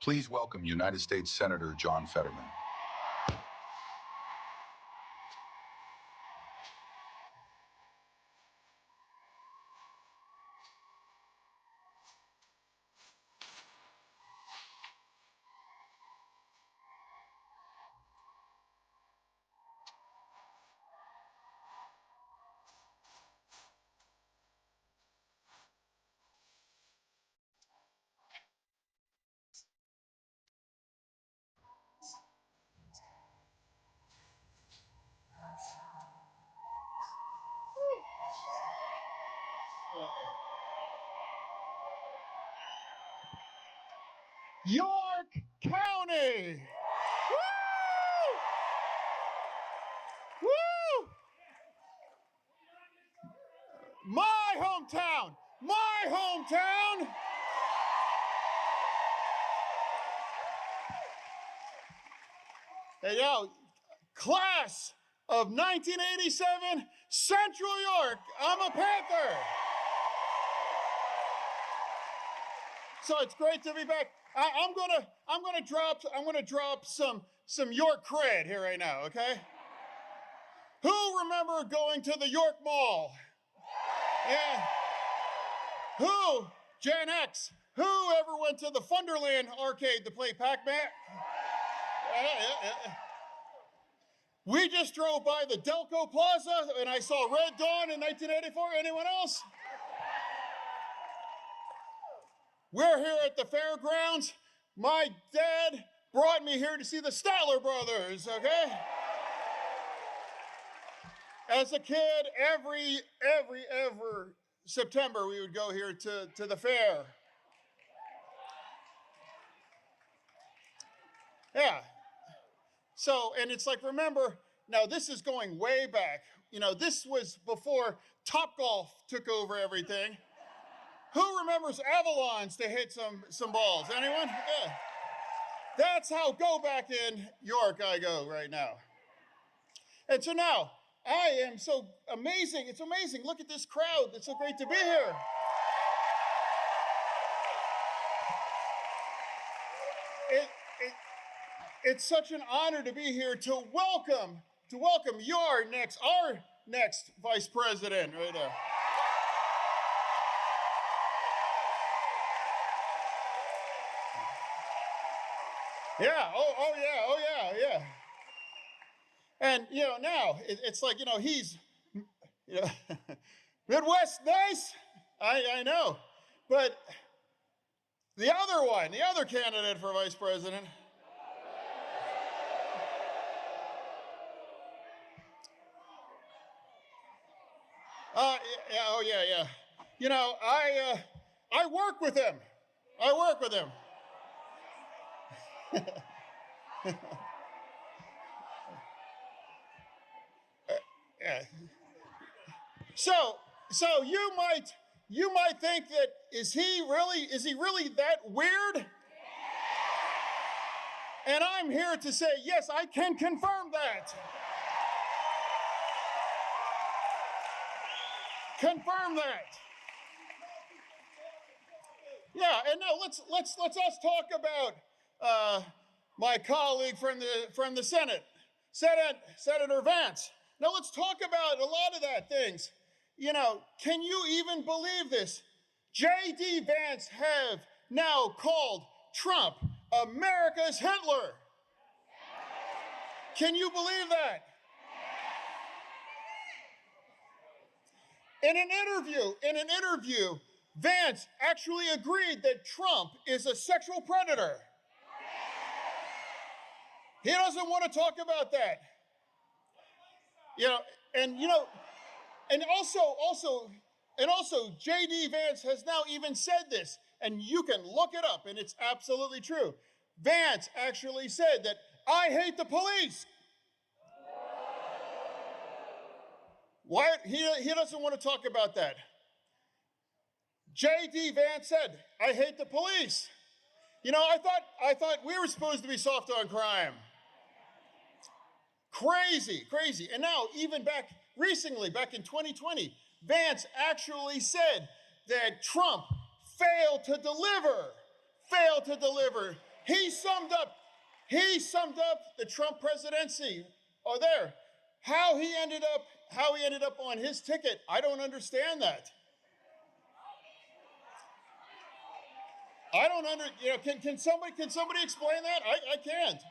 Please welcome United States Senator John Fetterman. York County! Woo! Woo! My hometown! My hometown! Hey, yo, class of 1987, Central York, I'm a Panther! So it's great to be back. I'm gonna drop some York cred here right now, okay? Who remember going to the York Mall? Yeah. Who, Gen X, who ever went to the Funderland arcade to play Pac-Man? We just drove by the Delco Plaza and I saw Red Dawn in 1984. Anyone else? We're here at the Fairgrounds. My dad brought me here to see the Statler brothers, okay? As a kid, every September, we would go here to the fair. Yeah. So, and it's like, remember, now this is going way back. You know, this was before Topgolf took over everything. Who remembers Avalons to hit some balls? Anyone? Yeah. That's how go back in York I go right now. And so now, I am so amazing. It's amazing. Look at this crowd. It's so great to be here. It's such an honor to be here to welcome our next vice president right now. Yeah, oh yeah. And, you know, now it's like, you know, he's, you know, Midwest nice, I know. But the other candidate for vice president, yeah. You know, I work with him. Yeah. So you might think that is he really that weird? And I'm here to say, yes, I can confirm that. Confirm that. Yeah, and now let's us talk about my colleague from the Senate, Senator Vance. Now let's talk about a lot of that things. You know, can you even believe this? J.D. Vance have now called Trump America's Hitler. Can you believe that? In an interview, Vance actually agreed that Trump is a sexual predator. He doesn't want to talk about that. And also J.D. Vance has now even said this, and you can look it up, and it's absolutely true. Vance actually said that I hate the police. Why? He doesn't want to talk about that. J.D. Vance said, I hate the police. You know, I thought we were supposed to be soft on crime. Crazy. And now, even back in 2020, Vance actually said that Trump failed to deliver He summed up the Trump presidency. Oh, there. How he ended up on his ticket, I don't understand that. I don't can somebody explain that? I can't.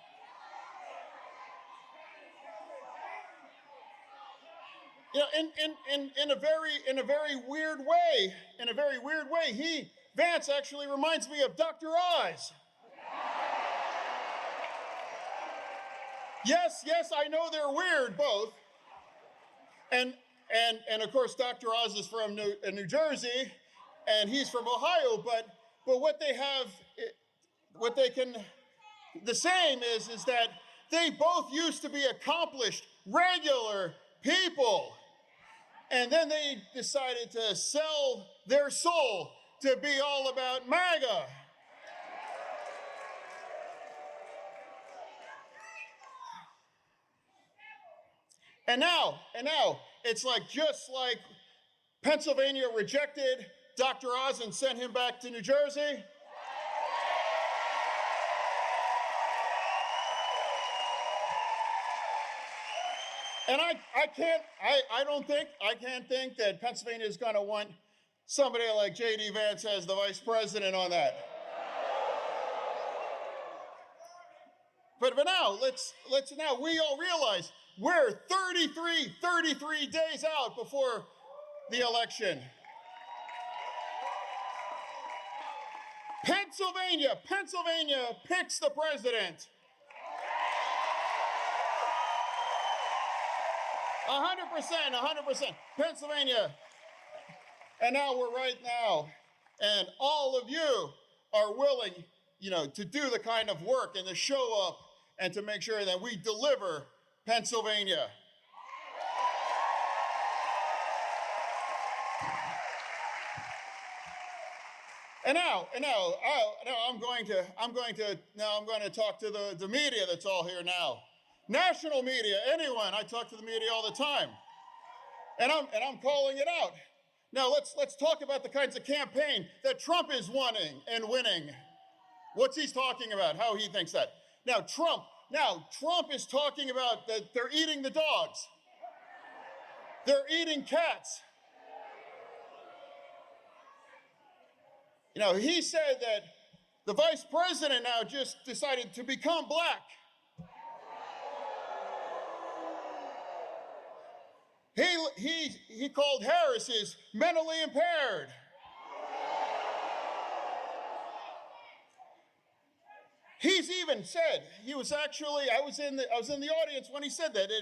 You know, in a very weird way, Vance actually reminds me of Dr. Oz. Yes, I know they're weird, both. And of course, Dr. Oz is from New Jersey, and he's from Ohio. But what they can, the same is that they both used to be accomplished, regular people, and then they decided to sell their soul to be all about MAGA. And now, it's like just like Pennsylvania rejected Dr. Oz and sent him back to New Jersey. And I can't think that Pennsylvania is going to want somebody like J.D. Vance as the vice president on that. But now, we all realize we're 33 days out before the election. Pennsylvania picks the president. 100%, Pennsylvania. And now we're right now, and all of you are willing, to do the kind of work and to show up and to make sure that we deliver Pennsylvania. And now I'm going to talk to the media that's all here now. National media, anyone. I talk to the media all the time. And I'm calling it out. Now let's talk about the kinds of campaign that Trump is wanting and winning. What's he talking about? How he thinks that. Now Trump is talking about that they're eating the dogs. They're eating cats. He said that the vice president now just decided to become black. He called Harris is mentally impaired. He's even said, I was in the audience when he said that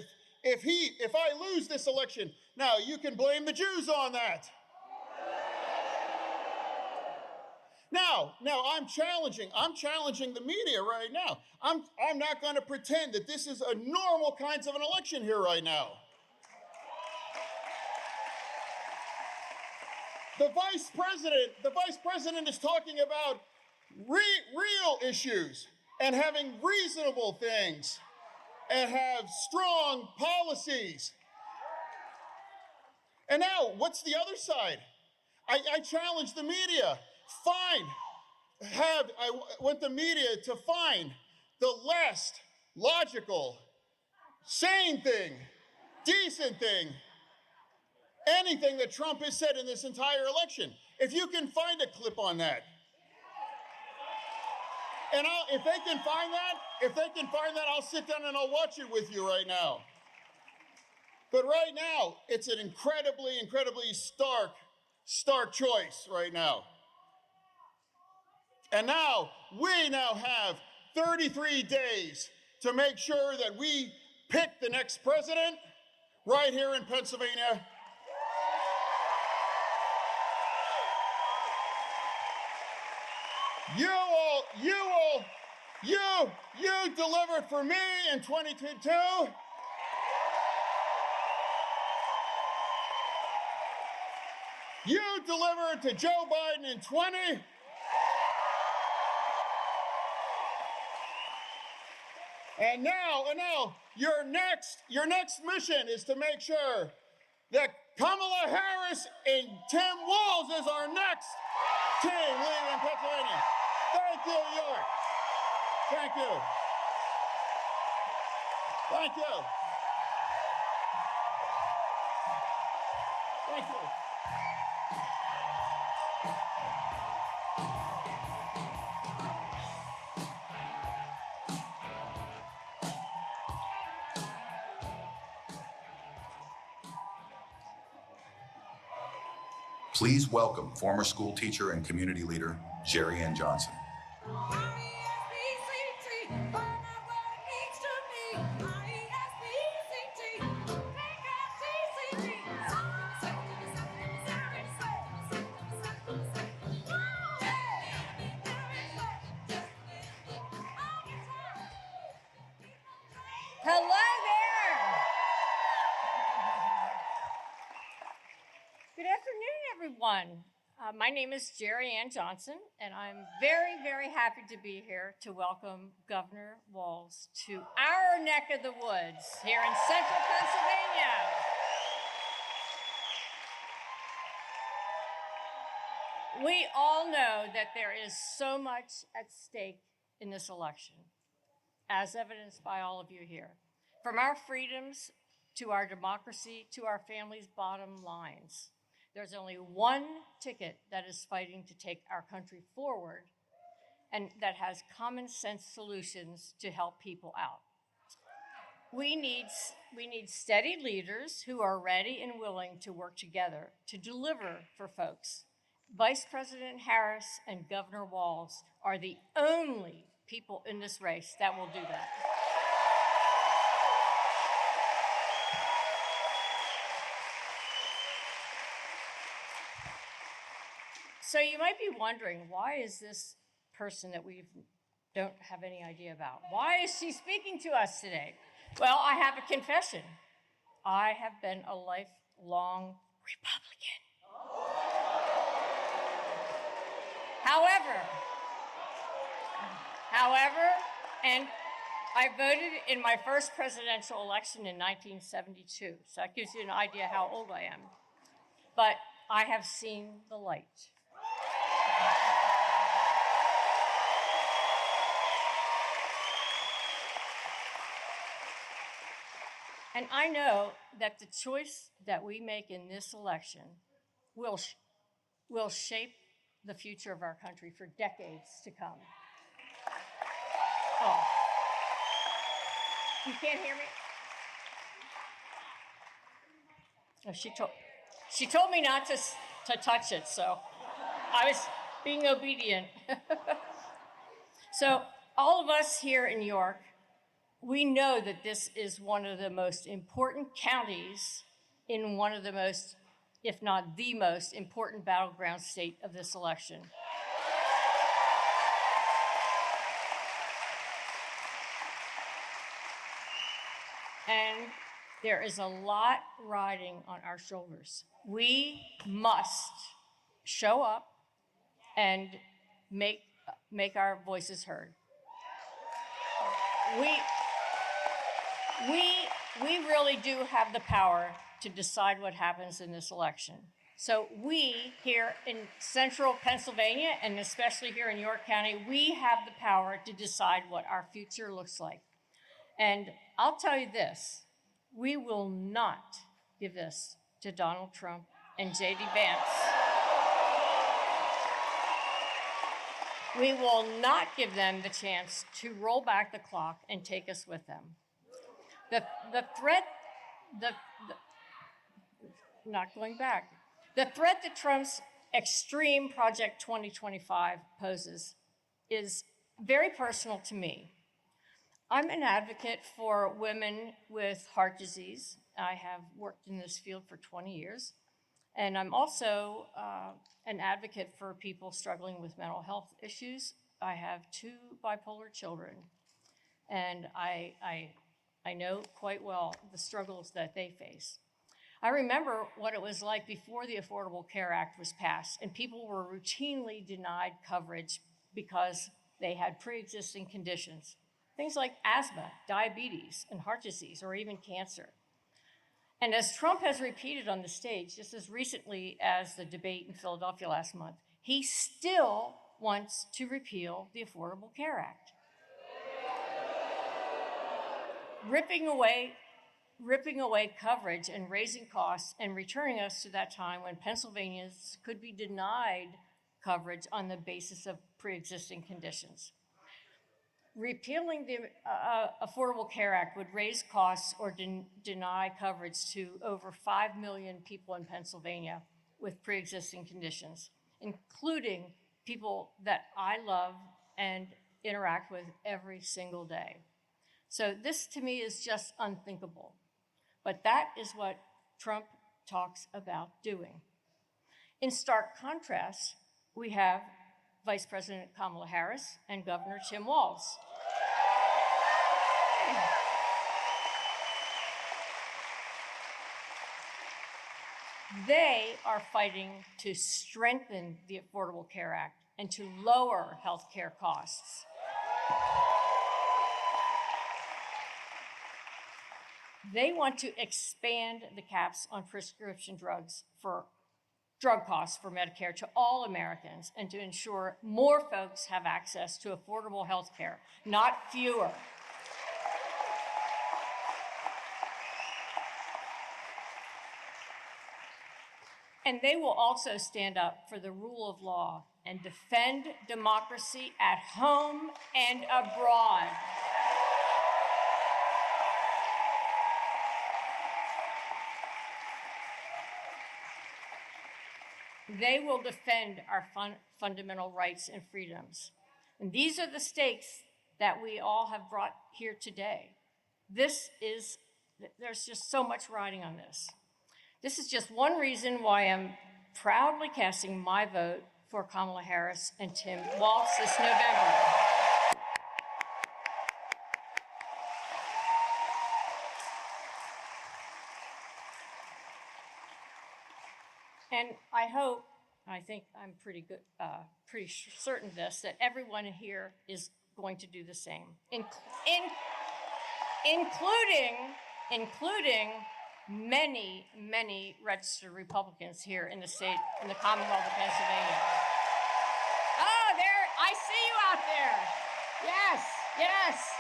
if I lose this election, now you can blame the Jews on that. Now I'm challenging the media right now. I'm not going to pretend that this is a normal kinds of an election here right now. The vice president is talking about real issues and having reasonable things and have strong policies. And now, what's the other side? I challenge the media. I want the media to find the last logical, sane thing, decent thing, anything that Trump has said in this entire election. If you can find a clip on that. And if they can find that, I'll sit down and I'll watch it with you right now. But right now, it's an incredibly stark choice right now. And now, we now have 33 days to make sure that we pick the next president right here in Pennsylvania. You delivered for me in 2022. You delivered to Joe Biden in 20. And now your next mission is to make sure that Kamala Harris and Tim Walz is our next team leading Pennsylvania. Thank you, York. Thank you. Thank you. Thank you. Please welcome former school teacher and community leader, Jerry Ann Johnson. Hello there. Good afternoon, everyone. My name is Jerry Ann Johnson, and I'm very, very happy to be here to welcome Governor Walz to our neck of the woods here in central Pennsylvania. We all know that there is so much at stake in this election, as evidenced by all of you here. From our freedoms to our democracy to our families' bottom lines, there's only one ticket that is fighting to take our country forward and that has common sense solutions to help people out. We need steady leaders who are ready and willing to work together to deliver for folks. Vice President Harris and Governor Walz are the only people in this race that will do that. So you might be wondering, why is this person that we don't have any idea about, why is she speaking to us today? Well, I have a confession. I have been a lifelong Republican. However, and I voted in my first presidential election in 1972, so that gives you an idea how old I am. But I have seen the light. And I know that the choice that we make in this election will shape the future of our country for decades to come. Oh, you can't hear me? Oh, she told me not to touch it, so I was being obedient. So all of us here in New York, we know that this is one of the most important counties in one of the most, if not the most important battleground state of this election. And there is a lot riding on our shoulders. We must show up and make our voices heard. We really do have the power to decide what happens in this election. So we here in central Pennsylvania, and especially here in York County, we have the power to decide what our future looks like. And I'll tell you this, we will not give this to Donald Trump and J.D. Vance. We will not give them the chance to roll back the clock and take us with them. The threat that Trump's extreme Project 2025 poses is very personal to me. I'm an advocate for women with heart disease. I have worked in this field for 20 years. And I'm also an advocate for people struggling with mental health issues. I have 2 bipolar children, and I know quite well the struggles that they face. I remember what it was like before the Affordable Care Act was passed, and people were routinely denied coverage because they had pre-existing conditions, things like asthma, diabetes, and heart disease, or even cancer. And as Trump has repeated on the stage, just as recently as the debate in Philadelphia last month, he still wants to repeal the Affordable Care Act. ripping away coverage and raising costs and returning us to that time when Pennsylvanians could be denied coverage on the basis of pre-existing conditions. Repealing the Affordable Care Act would raise costs or deny coverage to over 5 million people in Pennsylvania with pre-existing conditions, including people that I love and interact with every single day. So this to me is just unthinkable. But that is what Trump talks about doing. In stark contrast, we have Vice President Kamala Harris and Governor Tim Walz. They are fighting to strengthen the Affordable Care Act and to lower health care costs. They want to expand the caps on prescription drugs for drug costs for Medicare to all Americans and to ensure more folks have access to affordable health care, not fewer. And they will also stand up for the rule of law and defend democracy at home and abroad. They will defend our fundamental rights and freedoms. And these are the stakes that we all have brought here today. There's just so much riding on this. This is just one reason why I'm proudly casting my vote for Kamala Harris and Tim Walz this November. And I think I'm pretty certain of this, that everyone here is going to do the same, including many, many registered Republicans here in the state, in the Commonwealth of Pennsylvania. Oh, I see you out there. Yes, yes.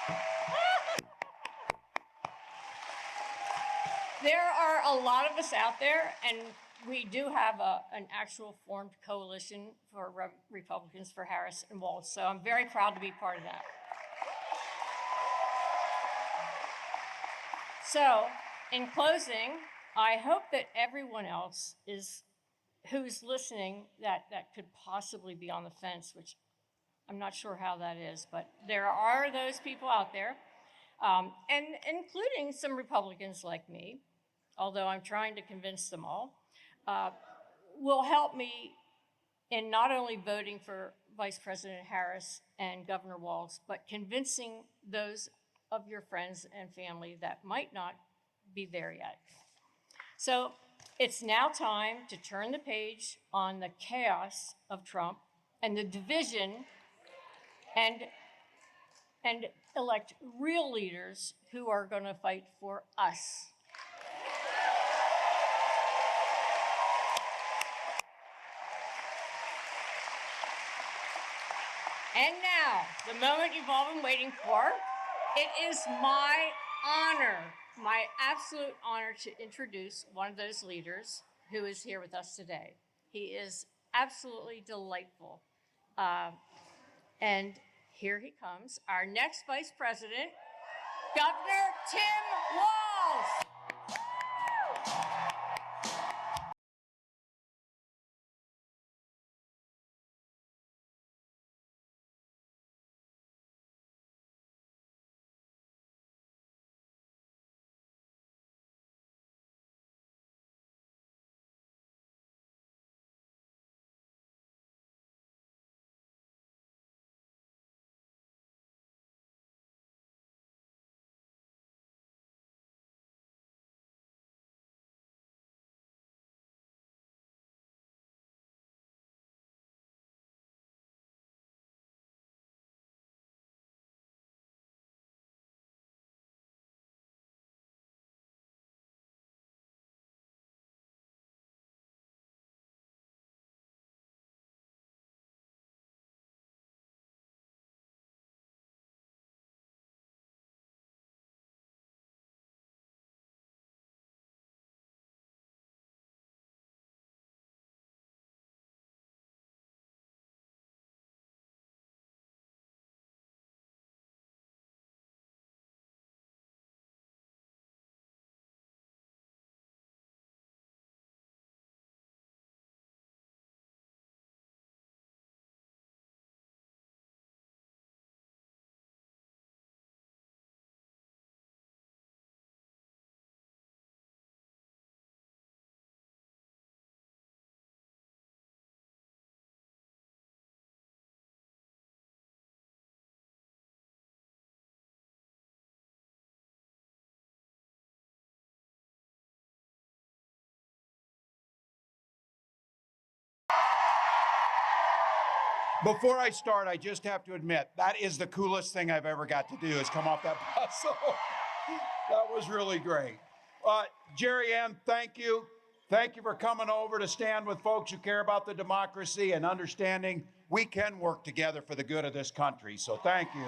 There are a lot of us out there, and we do have an actual formed coalition for Republicans for Harris and Walz, so I'm very proud to be part of that. So, in closing, I hope that everyone else who's listening that could possibly be on the fence, which I'm not sure how that is, but there are those people out there, and including some Republicans like me, although I'm trying to convince them all, will help me in not only voting for Vice President Harris and Governor Walz, but convincing those of your friends and family that might not be there yet. So it's now time to turn the page on the chaos of Trump and the division and elect real leaders who are going to fight for us. And now, the moment you've all been waiting for, it is my honor, my absolute honor, to introduce one of those leaders who is here with us today. He is absolutely delightful. And here he comes, our next Vice President, Governor Tim Walz. Before I start, I just have to admit, that is the coolest thing I've ever got to do is come off that bus. So that was really great. Jerry Ann, thank you. Thank you for coming over to stand with folks who care about the democracy and understanding we can work together for the good of this country. So thank you.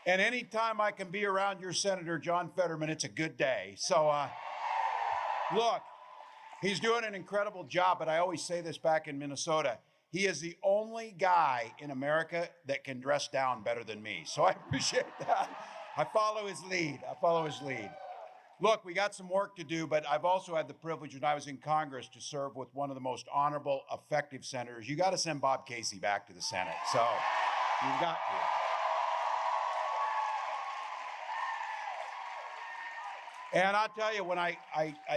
And anytime I can be around your Senator John Fetterman, it's a good day. So look, he's doing an incredible job, but I always say this back in Minnesota. He is the only guy in America that can dress down better than me. So I appreciate that. I follow his lead. Look, we got some work to do, but I've also had the privilege when I was in Congress to serve with one of the most honorable, effective senators. You got to send Bob Casey back to the Senate. So you've got to. And I'll tell you, when I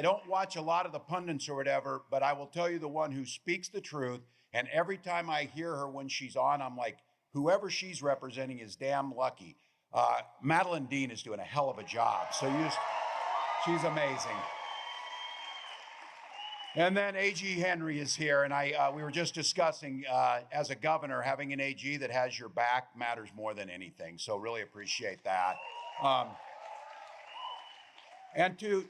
don't watch a lot of the pundits or whatever, but I will tell you the one who speaks the truth. And every time I hear her when she's on, I'm like, whoever she's representing is damn lucky. Madeline Dean is doing a hell of a job. So she's amazing. And then A.G. Henry is here. And we were just discussing, as a governor, having an A.G. that has your back matters more than anything. So really appreciate that. And to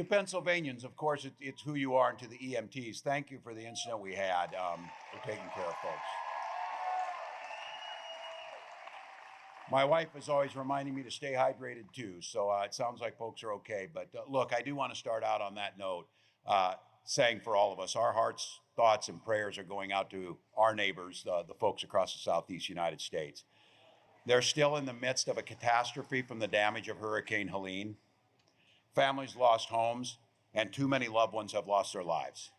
Pennsylvanians, of course, it's who you are, and to the EMTs, thank you for the incident we had, for taking care of folks. My wife is always reminding me to stay hydrated too, so it sounds like folks are okay. But look, I do want to start out on that note, saying for all of us, our hearts, thoughts, and prayers are going out to our neighbors, the folks across the Southeast United States. They're still in the midst of a catastrophe from the damage of Hurricane Helene. Families lost homes, and too many loved ones have lost their lives.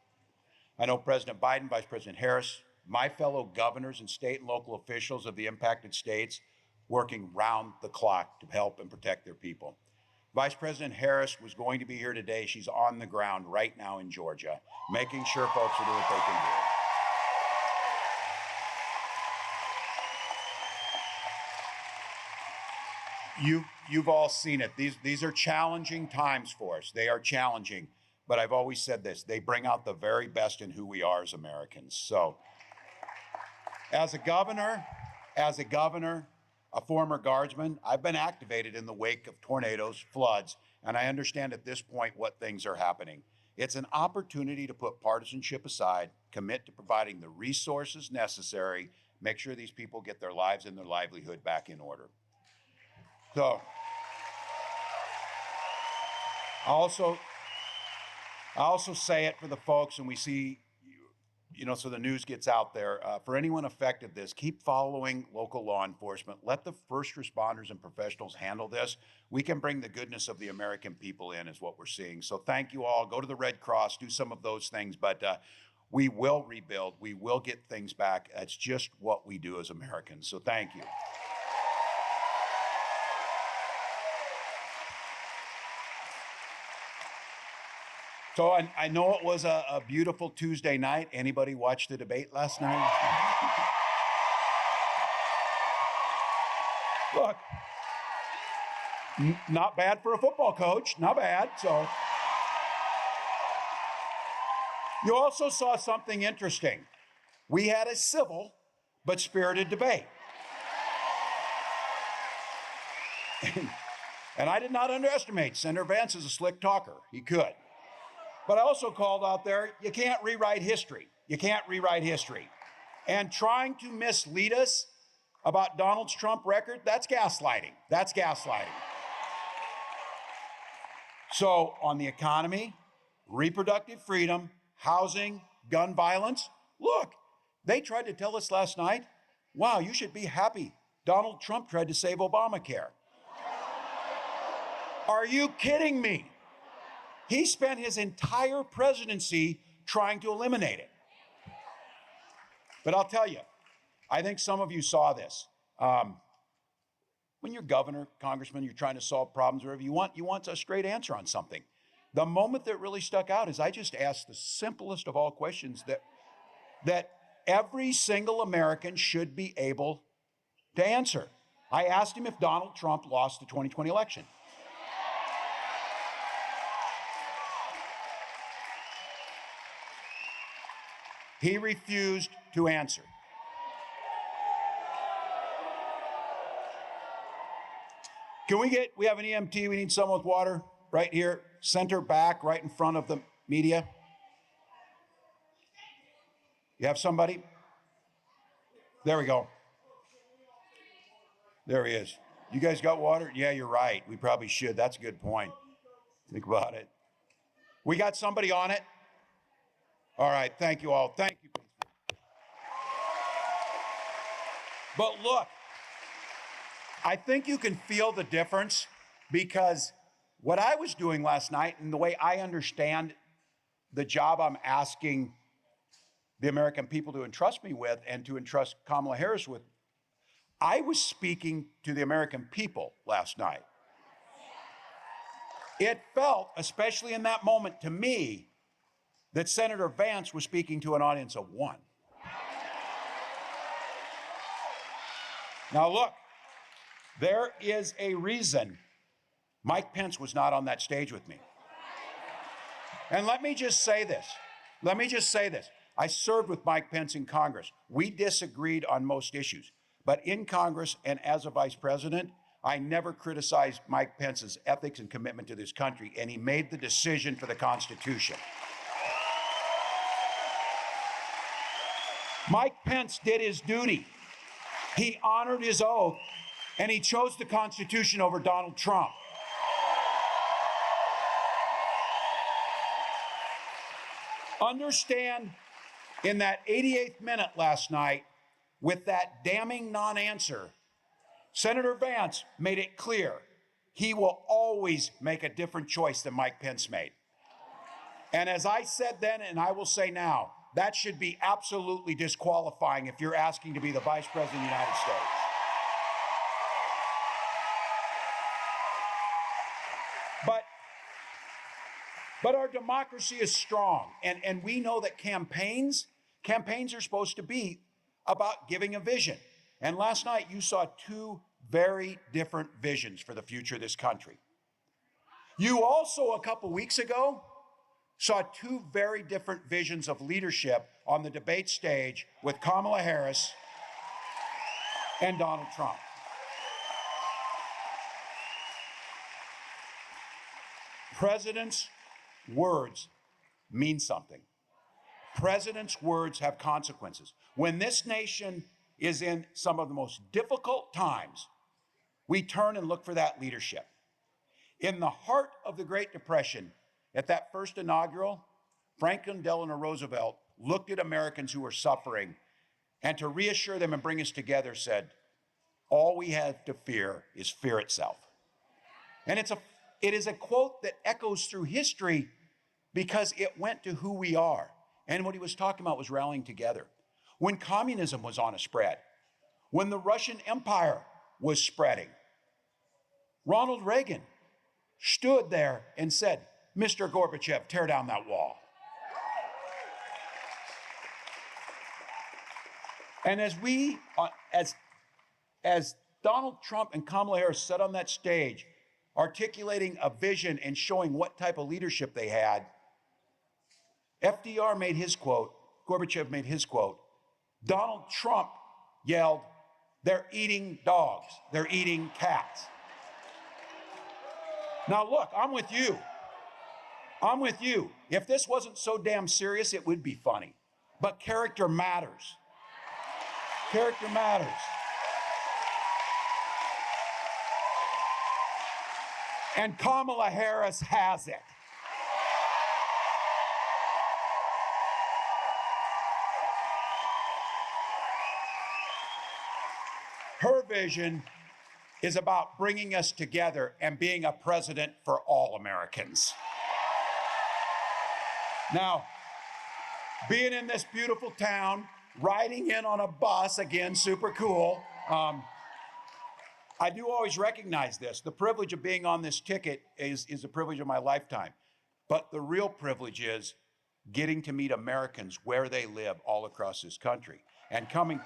I know President Biden, Vice President Harris, my fellow governors and state and local officials of the impacted states working round the clock to help and protect their people. Vice President Harris was going to be here today. She's on the ground right now in Georgia, making sure folks are doing what they can do. You've all seen it. These are challenging times for us. They are challenging, but I've always said this, they bring out the very best in who we are as Americans. So as a governor, a former guardsman, I've been activated in the wake of tornadoes, floods, and I understand at this point what things are happening. It's an opportunity to put partisanship aside, commit to providing the resources necessary, make sure these people get their lives and their livelihood back in order. So, I also say it for the folks, and we see, so the news gets out there. For anyone affected this, keep following local law enforcement. Let the first responders and professionals handle this. We can bring the goodness of the American people in, is what we're seeing. So thank you all. Go to the Red Cross, do some of those things, but we will rebuild. We will get things back. That's just what we do as Americans. So thank you. So I know it was a beautiful Tuesday night. Anybody watch the debate last night? Look, not bad for a football coach, not bad. So you also saw something interesting. We had a civil but spirited debate. And I did not underestimate Senator Vance as a slick talker. He could. But I also called out there, you can't rewrite history. You can't rewrite history. And trying to mislead us about Donald Trump's record, that's gaslighting. That's gaslighting. So on the economy, reproductive freedom, housing, gun violence, look, they tried to tell us last night, wow, you should be happy. Donald Trump tried to save Obamacare. Are you kidding me? He spent his entire presidency trying to eliminate it. But I'll tell you, I think some of you saw this. When you're governor, congressman, you're trying to solve problems, whatever you want a straight answer on something. The moment that really stuck out is I just asked the simplest of all questions that every single American should be able to answer. I asked him if Donald Trump lost the 2020 election. He refused to answer. Can we have an EMT, we need someone with water right here, center back, right in front of the media. You have somebody? There we go. There he is. You guys got water? Yeah, you're right. We probably should. That's a good point. Think about it. We got somebody on it? All right, thank you all. Thank you. But look, I think you can feel the difference because what I was doing last night and the way I understand the job I'm asking the American people to entrust me with and to entrust Kamala Harris with, I was speaking to the American people last night. It felt, especially in that moment to me, that Senator Vance was speaking to an audience of one. Now look, there is a reason Mike Pence was not on that stage with me. And let me just say this. I served with Mike Pence in Congress. We disagreed on most issues. But in Congress and as a vice president, I never criticized Mike Pence's ethics and commitment to this country, and he made the decision for the Constitution. Mike Pence did his duty. He honored his oath, and he chose the Constitution over Donald Trump. Understand, in that 88th minute last night, with that damning non-answer, Senator Vance made it clear he will always make a different choice than Mike Pence made. And as I said then, and I will say now, that should be absolutely disqualifying if you're asking to be the Vice President of the United States. But our democracy is strong, and we know that campaigns are supposed to be about giving a vision. And last night you saw two very different visions for the future of this country. You also, a couple weeks ago, saw two very different visions of leadership on the debate stage with Kamala Harris and Donald Trump. Presidents' words mean something. Presidents' words have consequences. When this nation is in some of the most difficult times, we turn and look for that leadership. In the heart of the Great Depression, at that first inaugural, Franklin Delano Roosevelt looked at Americans who were suffering and to reassure them and bring us together said, all we have to fear is fear itself. And it is a quote that echoes through history because it went to who we are. And what he was talking about was rallying together. When communism was on a spread, when the Russian Empire was spreading, Ronald Reagan stood there and said, Mr. Gorbachev, tear down that wall. And as Donald Trump and Kamala Harris sat on that stage, articulating a vision and showing what type of leadership they had, FDR made his quote, Gorbachev made his quote, Donald Trump yelled, they're eating dogs, they're eating cats. Now look, I'm with you. If this wasn't so damn serious, it would be funny. But character matters. Character matters. And Kamala Harris has it. Her vision is about bringing us together and being a president for all Americans. Now, being in this beautiful town, riding in on a bus, again, super cool. I do always recognize this. The privilege of being on this ticket is a privilege of my lifetime. But the real privilege is getting to meet Americans where they live all across this country. And coming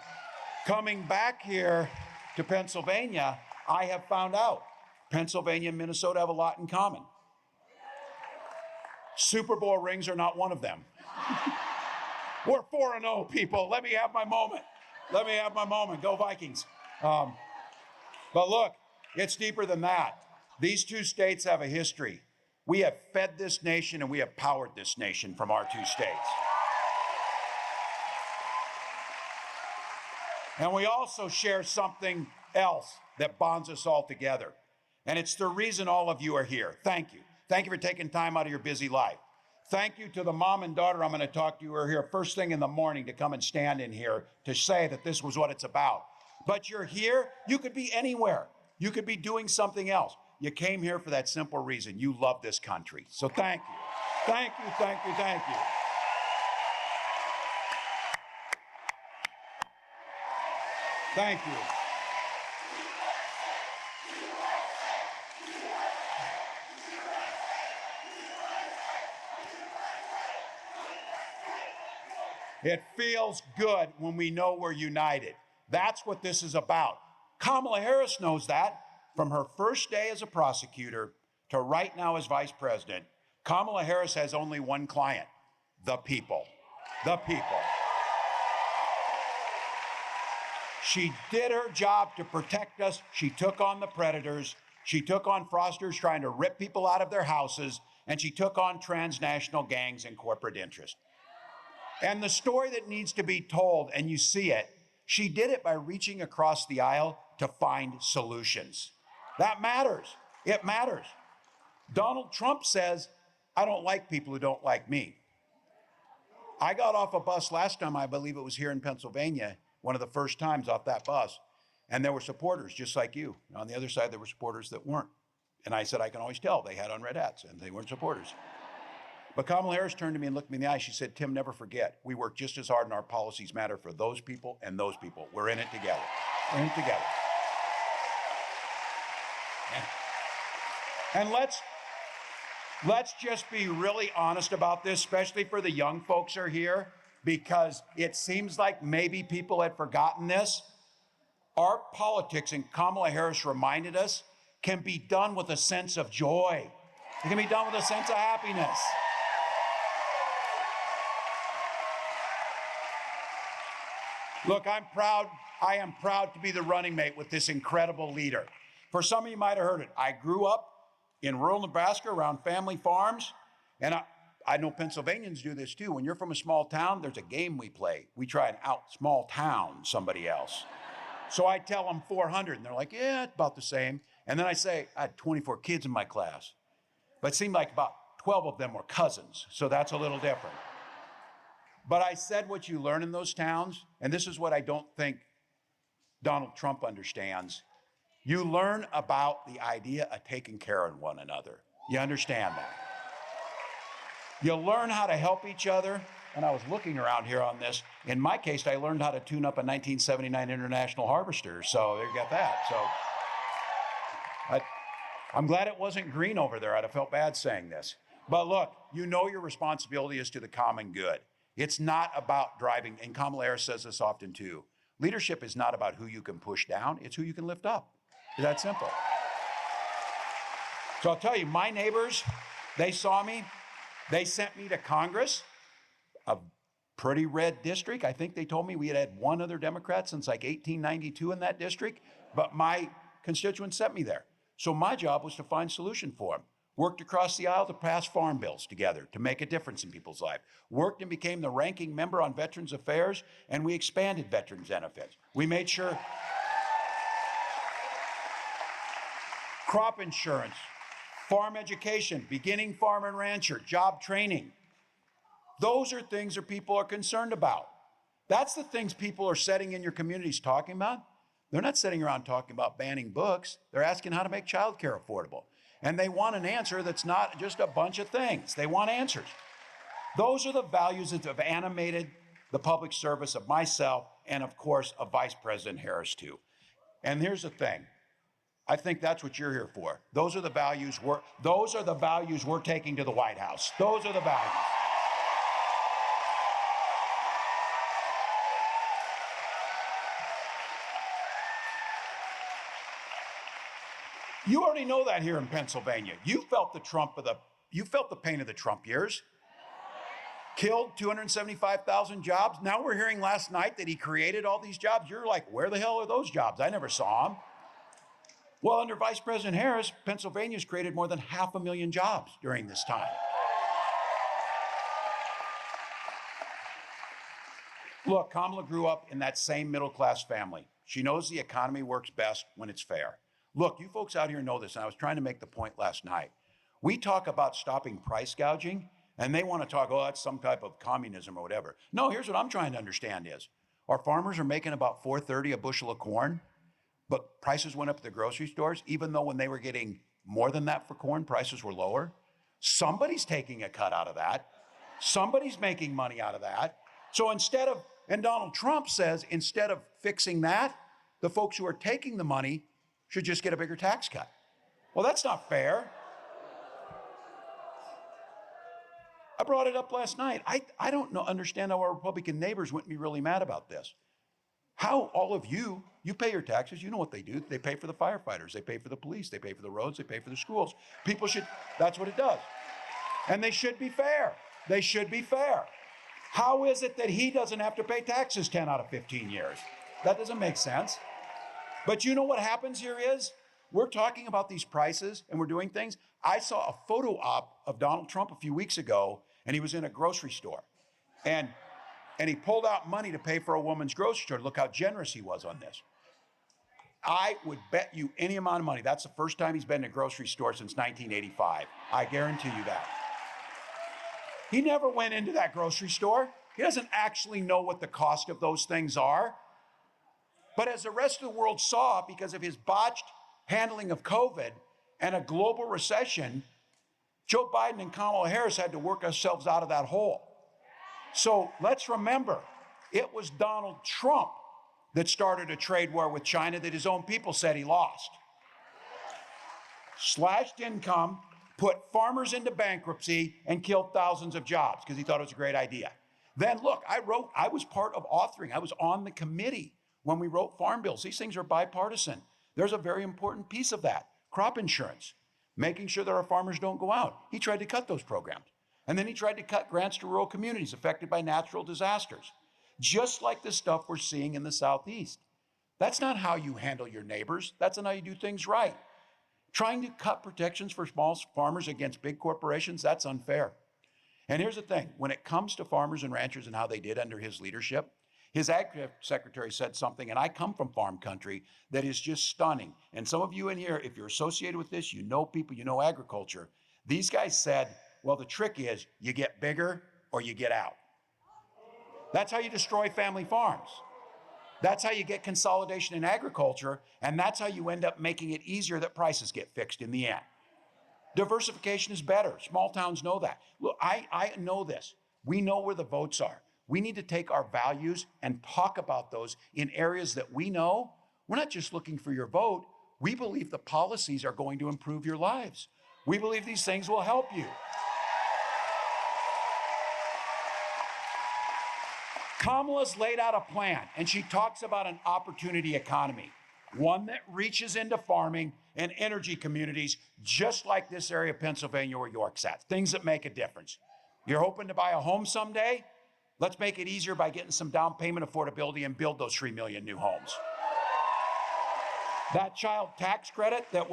back here to Pennsylvania, I have found out Pennsylvania and Minnesota have a lot in common. Super Bowl rings are not one of them. We're 4-0, people. Let me have my moment. Let me have my moment. Go Vikings. But look, it's deeper than that. These two states have a history. We have fed this nation and we have powered this nation from our two states. And we also share something else that bonds us all together. And it's the reason all of you are here. Thank you. Thank you for taking time out of your busy life. Thank you to the mom and daughter I'm going to talk to who are here first thing in the morning to come and stand in here to say that this was what it's about. But you're here, you could be anywhere. You could be doing something else. You came here for that simple reason. You love this country. So thank you. Thank you, thank you, thank you. Thank you. It feels good when we know we're united. That's what this is about. Kamala Harris knows that. From her first day as a prosecutor to right now as vice president, Kamala Harris has only one client: the people. The people. She did her job to protect us. She took on the predators. She took on fraudsters trying to rip people out of their houses, and she took on transnational gangs and corporate interest. And the story that needs to be told, and you see it, she did it by reaching across the aisle to find solutions. That matters. It matters. Donald Trump says, I don't like people who don't like me. I got off a bus last time, I believe it was here in Pennsylvania, one of the first times off that bus, and there were supporters just like you. On the other side, there were supporters that weren't. And I said, I can always tell they had on red hats and they weren't supporters. But Kamala Harris turned to me and looked me in the eye. She said, Tim, never forget, we work just as hard and our policies matter for those people and those people. We're in it together. We're in it together. And let's just be really honest about this, especially for the young folks who are here, because it seems like maybe people had forgotten this. Our politics, and Kamala Harris reminded us, can be done with a sense of joy. It can be done with a sense of happiness. Look, I am proud to be the running mate with this incredible leader. For some of you might have heard it. I grew up in rural Nebraska around family farms, and I know Pennsylvanians do this too. When you're from a small town, there's a game we play. We try and out small town somebody else. So I tell them 400, and they're like, yeah, it's about the same. And then I say, I had 24 kids in my class, but it seemed like about 12 of them were cousins, so that's a little different. But I said what you learn in those towns, and this is what I don't think Donald Trump understands. You learn about the idea of taking care of one another. You understand that. You learn how to help each other. And I was looking around here on this. In my case, I learned how to tune up a 1979 International Harvester. So there you got that. So I'm glad it wasn't green over there. I'd have felt bad saying this. But look, you know your responsibility is to the common good. It's not about driving, and Kamala Harris says this often too. Leadership is not about who you can push down, it's who you can lift up. It's that simple. So I'll tell you, my neighbors, they saw me. They sent me to Congress, a pretty red district. I think they told me we had had one other Democrat since like 1892 in that district, but my constituents sent me there. So my job was to find a solution for them. Worked across the aisle to pass farm bills together to make a difference in people's lives. Worked and became the ranking member on Veterans Affairs, and we expanded veterans benefits. We made sure crop insurance, farm education, beginning farm and rancher, job training. Those are things that people are concerned about. That's the things people are sitting in your communities talking about. They're not sitting around talking about banning books. They're asking how to make childcare affordable. And they want an answer that's not just a bunch of things. They want answers. Those are the values that have animated the public service of myself and, of course, of Vice President Harris, too. And here's the thing. I think that's what you're here for. Those are the values we're taking to the White House. Those are the values. You already know that here in Pennsylvania. You felt the pain of the Trump years. killed 275,000 jobs. Now we're hearing last night that he created all these jobs. You're like, where the hell are those jobs? I never saw them. Well, under Vice President Harris, Pennsylvania's created more than 500,000 jobs during this time. Look, Kamala grew up in that same middle-class family. She knows the economy works best when it's fair. Look, you folks out here know this, and I was trying to make the point last night. We talk about stopping price gouging, and they want to talk, oh, that's some type of communism or whatever. No, here's what I'm trying to understand is, our farmers are making about $4.30 a bushel of corn, but prices went up at the grocery stores, even though when they were getting more than that for corn, prices were lower. Somebody's taking a cut out of that. Somebody's making money out of that. So instead of, and Donald Trump says, instead of fixing that, the folks who are taking the money should just get a bigger tax cut. Well, that's not fair. I brought it up last night. I don't understand how our Republican neighbors wouldn't be really mad about this. How all of you pay your taxes, you know what they do. They pay for the firefighters, they pay for the police, they pay for the roads, they pay for the schools. People should, that's what it does. And they should be fair. They should be fair. How is it that he doesn't have to pay taxes 10 out of 15 years? That doesn't make sense. But you know what happens here is, we're talking about these prices and we're doing things. I saw a photo op of Donald Trump a few weeks ago, and he was in a grocery store. And he pulled out money to pay for a woman's grocery store. Look how generous he was on this. I would bet you any amount of money, that's the first time he's been in a grocery store since 1985. I guarantee you that. He never went into that grocery store. He doesn't actually know what the cost of those things are. But as the rest of the world saw, because of his botched handling of COVID and a global recession, Joe Biden and Kamala Harris had to work ourselves out of that hole. So let's remember, it was Donald Trump that started a trade war with China that his own people said he lost. Slashed income, put farmers into bankruptcy, and killed thousands of jobs because he thought it was a great idea. Then look, I was part of authoring. I was on the committee when we wrote farm bills. These things are bipartisan. There's a very important piece of that, crop insurance, making sure that our farmers don't go out. He tried to cut those programs. And then he tried to cut grants to rural communities affected by natural disasters, just like the stuff we're seeing in the Southeast. That's not how you handle your neighbors. That's not how you do things right. Trying to cut protections for small farmers against big corporations, that's unfair. And here's the thing, when it comes to farmers and ranchers and how they did under his leadership, his ag secretary said something, and I come from farm country, that is just stunning. And some of you in here, if you're associated with this, you know people, you know agriculture. These guys said, well, the trick is you get bigger or you get out. That's how you destroy family farms. That's how you get consolidation in agriculture, and that's how you end up making it easier that prices get fixed in the end. Diversification is better. Small towns know that. Look, I know this. We know where the votes are. We need to take our values and talk about those in areas that we know. We're not just looking for your vote. We believe the policies are going to improve your lives. We believe these things will help you. Kamala's laid out a plan, and she talks about an opportunity economy, one that reaches into farming and energy communities, just like this area of Pennsylvania where York's at, things that make a difference. You're hoping to buy a home someday? Let's make it easier by getting some down payment affordability and build those 3 million new homes. That child tax credit that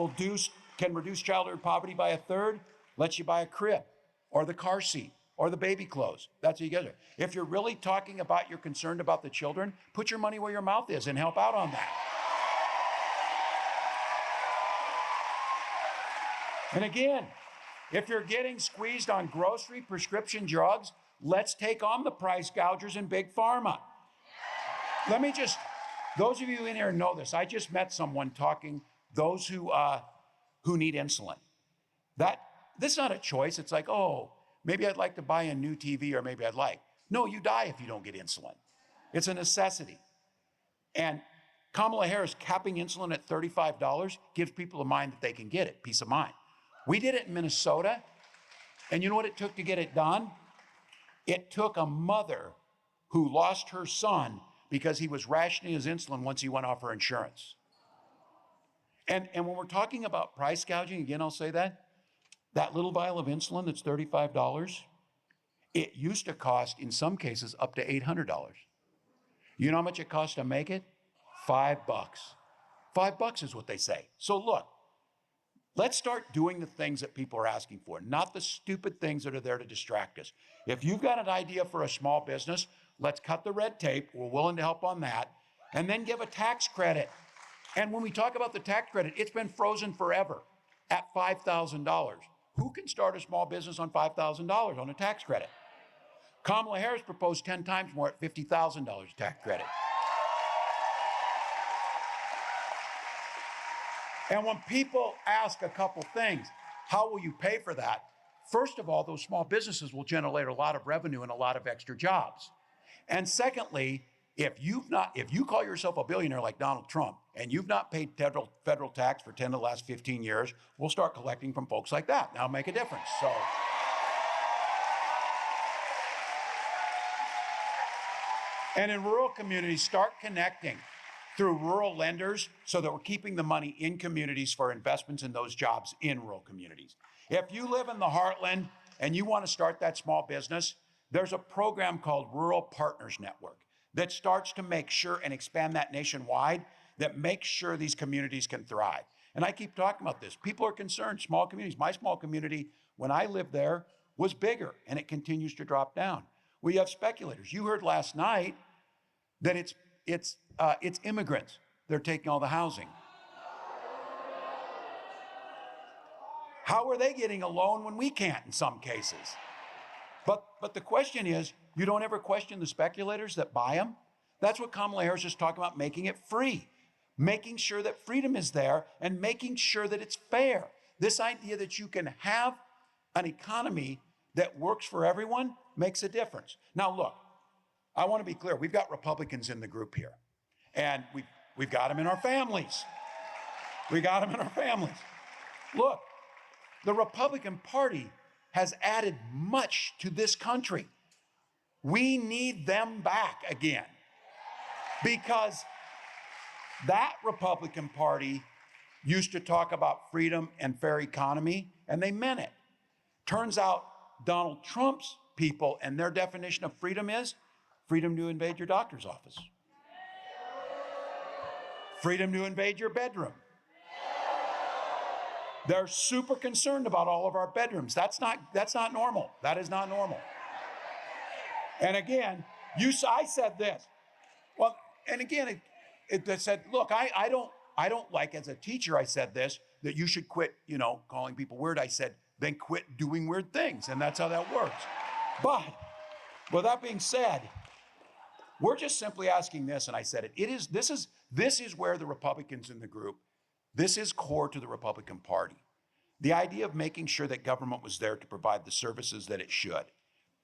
can reduce childhood poverty by 1/3 lets you buy a crib or the car seat or the baby clothes. That's how you get it. If you're really talking about you're concerned about the children, put your money where your mouth is and help out on that. And again, if you're getting squeezed on grocery, prescription drugs, let's take on the price gougers in big pharma. Those of you in here know this. I just met someone talking, those who need insulin. This is not a choice. It's like, oh, maybe I'd like to buy a new TV or maybe I'd like. No, you die if you don't get insulin. It's a necessity. And Kamala Harris capping insulin at $35 gives people a mind that they can get it, peace of mind. We did it in Minnesota, and you know what it took to get it done? It took a mother who lost her son because he was rationing his insulin once he went off her insurance. And when we're talking about price gouging, again, I'll say that little vial of insulin that's $35, It used to cost, in some cases, up to $800. You know how much it costs to make it? $5. $5 is what they say. So look, let's start doing the things that people are asking for, not the stupid things that are there to distract us. If you've got an idea for a small business, let's cut the red tape. We're willing to help on that. And then give a tax credit. And when we talk about the tax credit, it's been frozen forever at $5,000. Who can start a small business on $5,000 on a tax credit? Kamala Harris proposed 10 times more at $50,000 tax credit. And when people ask a couple things, how will you pay for that? First of all, those small businesses will generate a lot of revenue and a lot of extra jobs. And secondly, if you call yourself a billionaire like Donald Trump and you've not paid federal tax for 10 of the last 15 years, we'll start collecting from folks like that. That'll make a difference. So. And in rural communities, start connecting through rural lenders so that we're keeping the money in communities for investments in those jobs in rural communities. If you live in the heartland and you want to start that small business, there's a program called Rural Partners Network that starts to make sure and expand that nationwide, that makes sure these communities can thrive. And I keep talking about this. People are concerned, small communities. My small community, when I lived there, was bigger, and it continues to drop down. We have speculators. You heard last night that it's immigrants. They're taking all the housing. How are they getting a loan when we can't in some cases? But the question is, you don't ever question the speculators that buy them? That's what Kamala Harris is talking about, making it free, making sure that freedom is there and making sure that it's fair. This idea that you can have an economy that works for everyone makes a difference. Now look, I want to be clear. We've got Republicans in the group here, and we've got them in our families. We got them in our families. Look, the Republican Party has added much to this country. We need them back again, because that Republican Party used to talk about freedom and fair economy, and they meant it. Turns out Donald Trump's people and their definition of freedom is freedom to invade your doctor's office, freedom to invade your bedroom. They're super concerned about all of our bedrooms. That's not normal. That is not normal. And again, I said this. Well, and again, it said, look, I don't like, as a teacher, I said this, that you should quit, calling people weird. I said, then quit doing weird things. And that's how that works. But with that being said, we're just simply asking this, and I said it. This is where the Republicans in the group, this is core to the Republican Party. The idea of making sure that government was there to provide the services that it should,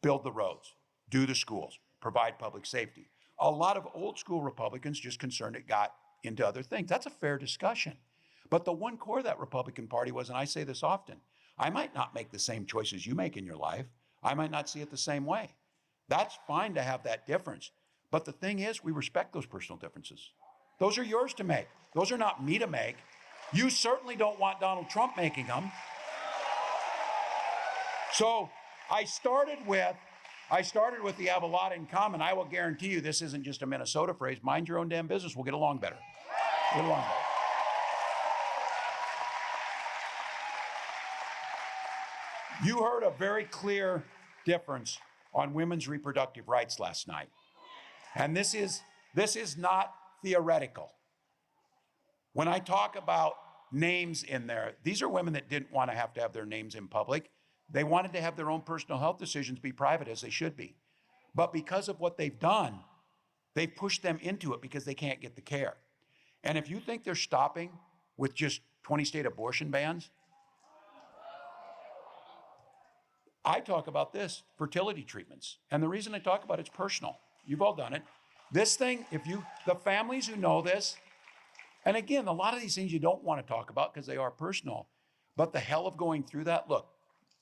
build the roads, do the schools, provide public safety. A lot of old school Republicans just concerned it got into other things. That's a fair discussion. But the one core of that Republican Party was, and I say this often, I might not make the same choices you make in your life. I might not see it the same way. That's fine to have that difference. But the thing is, we respect those personal differences. Those are yours to make. Those are not me to make. You certainly don't want Donald Trump making them. So I started with the have a lot in common. I will guarantee you this isn't just a Minnesota phrase. Mind your own damn business. We'll get along better. We'll get along better. You heard a very clear difference on women's reproductive rights last night. And this is not theoretical. When I talk about names in there, these are women that didn't want to have their names in public. They wanted to have their own personal health decisions be private, as they should be. But because of what they've done, they've pushed them into it because they can't get the care. And if you think they're stopping with just 20 state abortion bans, I talk about this, fertility treatments. And the reason I talk about it's personal. You've all done it. This thing, the families who know this, and again, a lot of these things you don't want to talk about because they are personal, but the hell of going through that, look,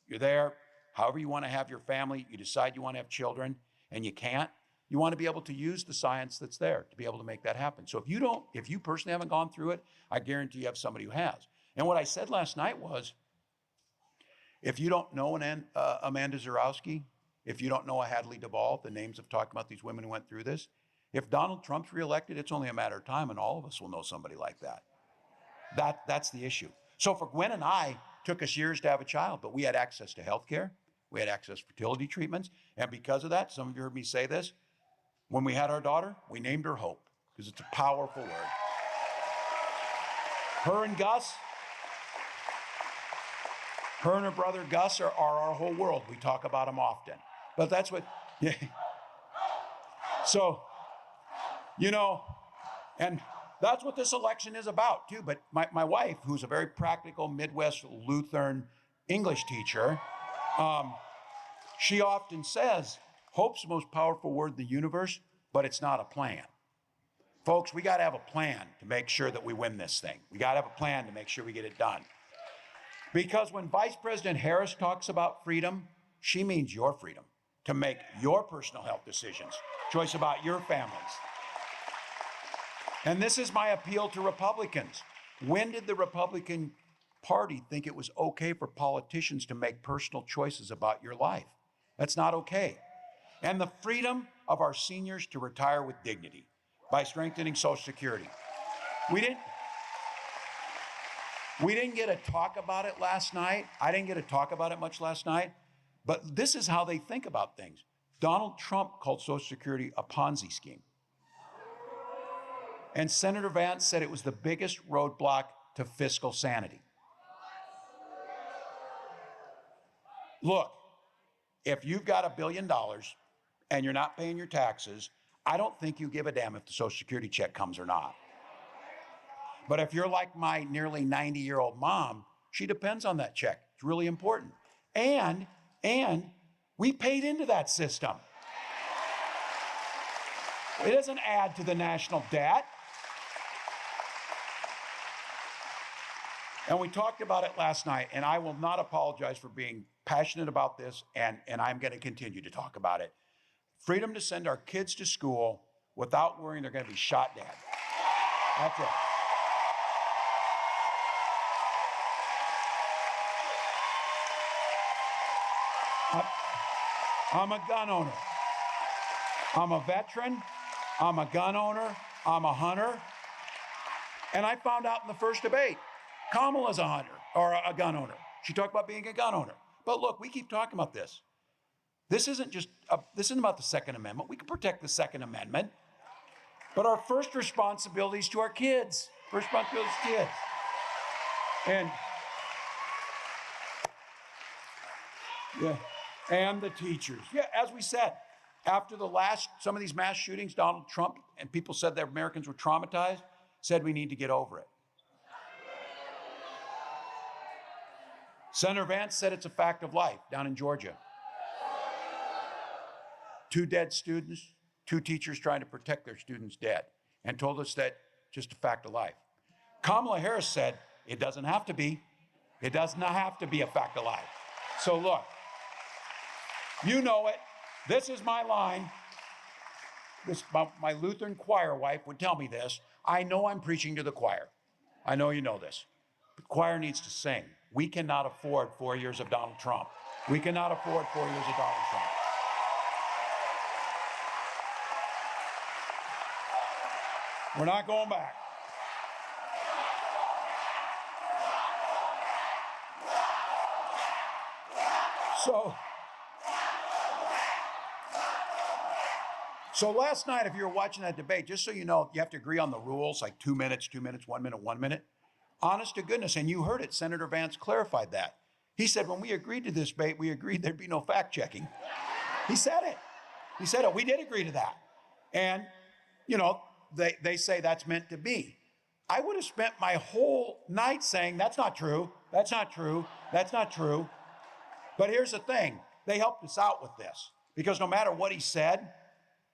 you're there, however you want to have your family, you decide you want to have children, and you can't, you want to be able to use the science that's there to be able to make that happen. So if you personally haven't gone through it, I guarantee you have somebody who has. And what I said last night was, if you don't know Amanda Zurowski, if you don't know a Hadley Duvall, the names have talked about these women who went through this. If Donald Trump's reelected, it's only a matter of time and all of us will know somebody like that. That's the issue. So for Gwen and I, took us years to have a child, but we had access to health care. We had access to fertility treatments. And because of that, some of you heard me say this, when we had our daughter, we named her Hope because it's a powerful word. Her and her brother Gus are our whole world. We talk about them often. But that's what, yeah. So, you know, and that's what this election is about too. But my wife, who's a very practical Midwest Lutheran English teacher, she often says, hope's the most powerful word in the universe, but it's not a plan. Folks, we got to have a plan to make sure that we win this thing. We got to have a plan to make sure we get it done. Because when Vice President Harris talks about freedom, she means your freedom to make your personal health decisions, choice about your families. And this is my appeal to Republicans. When did the Republican Party think it was okay for politicians to make personal choices about your life? That's not okay. And the freedom of our seniors to retire with dignity by strengthening Social Security. We didn't get to talk about it last night. I didn't get to talk about it much last night, but this is how they think about things. Donald Trump called Social Security a Ponzi scheme. And Senator Vance said it was the biggest roadblock to fiscal sanity. Look, if you've got $1 billion and you're not paying your taxes, I don't think you give a damn if the Social Security check comes or not. But if you're like my nearly 90-year-old mom, she depends on that check. It's really important. And we paid into that system. It doesn't add to the national debt. And we talked about it last night, and I will not apologize for being passionate about this, and I'm going to continue to talk about it. Freedom to send our kids to school without worrying they're going to be shot dead. That's it. I'm a gun owner. I'm a veteran. I'm a gun owner. I'm a hunter. And I found out in the first debate, Kamala's a hunter or a gun owner. She talked about being a gun owner. But look, we keep talking about this. This isn't about the Second Amendment. We can protect the Second Amendment. But our first responsibility is to our kids. First responsibility is to kids. And the teachers. Yeah, as we said, after some of these mass shootings, Donald Trump and people said that Americans were traumatized, said we need to get over it. Senator Vance said it's a fact of life down in Georgia. 2 dead students, 2 teachers trying to protect their students dead, and told us that just a fact of life. Kamala Harris said it doesn't have to be. It does not have to be a fact of life. So look, you know it. This is my line. My Lutheran choir wife would tell me this. I know I'm preaching to the choir. I know you know this. The choir needs to sing. We cannot afford 4 years of Donald Trump. We cannot afford 4 years of Donald Trump. We're not going back. So last night, if you were watching that debate, just so you know, you have to agree on the rules, like 2 minutes, 2 minutes, 1 minute, 1 minute. Honest to goodness, and you heard it, Senator Vance clarified that. He said, when we agreed to this debate, we agreed there'd be no fact checking. He said it. He said it. We did agree to that. And, you know, they say that's meant to be. I would have spent my whole night saying, that's not true. That's not true. That's not true. But here's the thing. They helped us out with this because no matter what he said,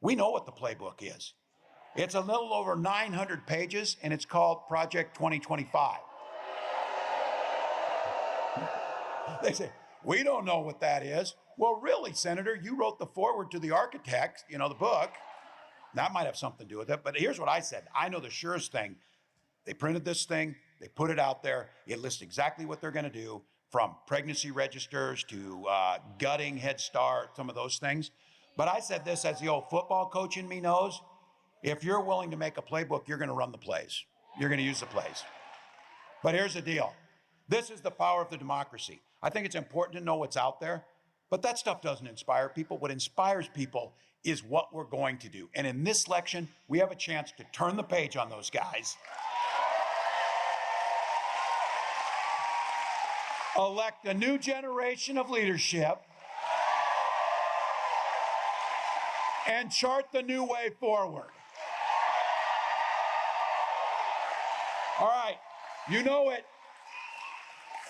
we know what the playbook is. It's a little over 900 pages, and it's called Project 2025. They say, we don't know what that is. Well, really, Senator, you wrote the foreword to the architect, you know, the book. That might have something to do with it, but here's what I said. I know the surest thing. They printed this thing. They put it out there. It lists exactly what they're going to do. from pregnancy registers to gutting, Head Start, some of those things. But I said this, as the old football coach in me knows, if you're willing to make a playbook, you're going to run the plays. You're going to use the plays. But here's the deal. This is the power of the democracy. I think it's important to know what's out there, but that stuff doesn't inspire people. What inspires people is what we're going to do. And in this election, we have a chance to turn the page on those guys. Elect a new generation of leadership and chart the new way forward. All right, you know it.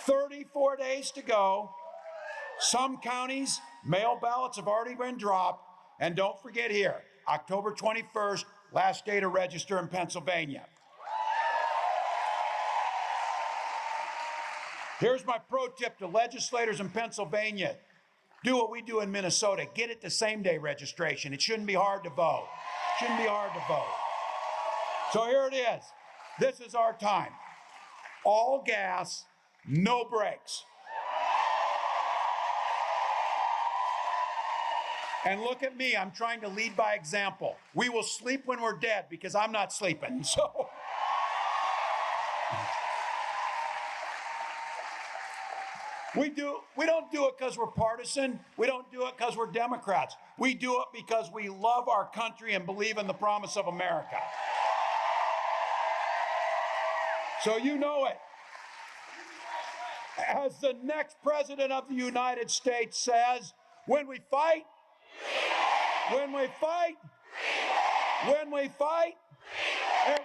34 days to go. Some counties, mail ballots have already been dropped. And don't forget here, October 21st, last day to register in Pennsylvania. Here's my pro tip to legislators in Pennsylvania. Do what we do in Minnesota. Get it to same-day registration. It shouldn't be hard to vote. Shouldn't be hard to vote. So here it is. This is our time. All gas, no brakes. And look at me, I'm trying to lead by example. We will sleep when we're dead because I'm not sleeping, so. We don't do it because we're partisan. We don't do it because we're Democrats. We do it because we love our country and believe in the promise of America. So you know it. As the next president of the United States says, when we fight, when we fight, when we fight, and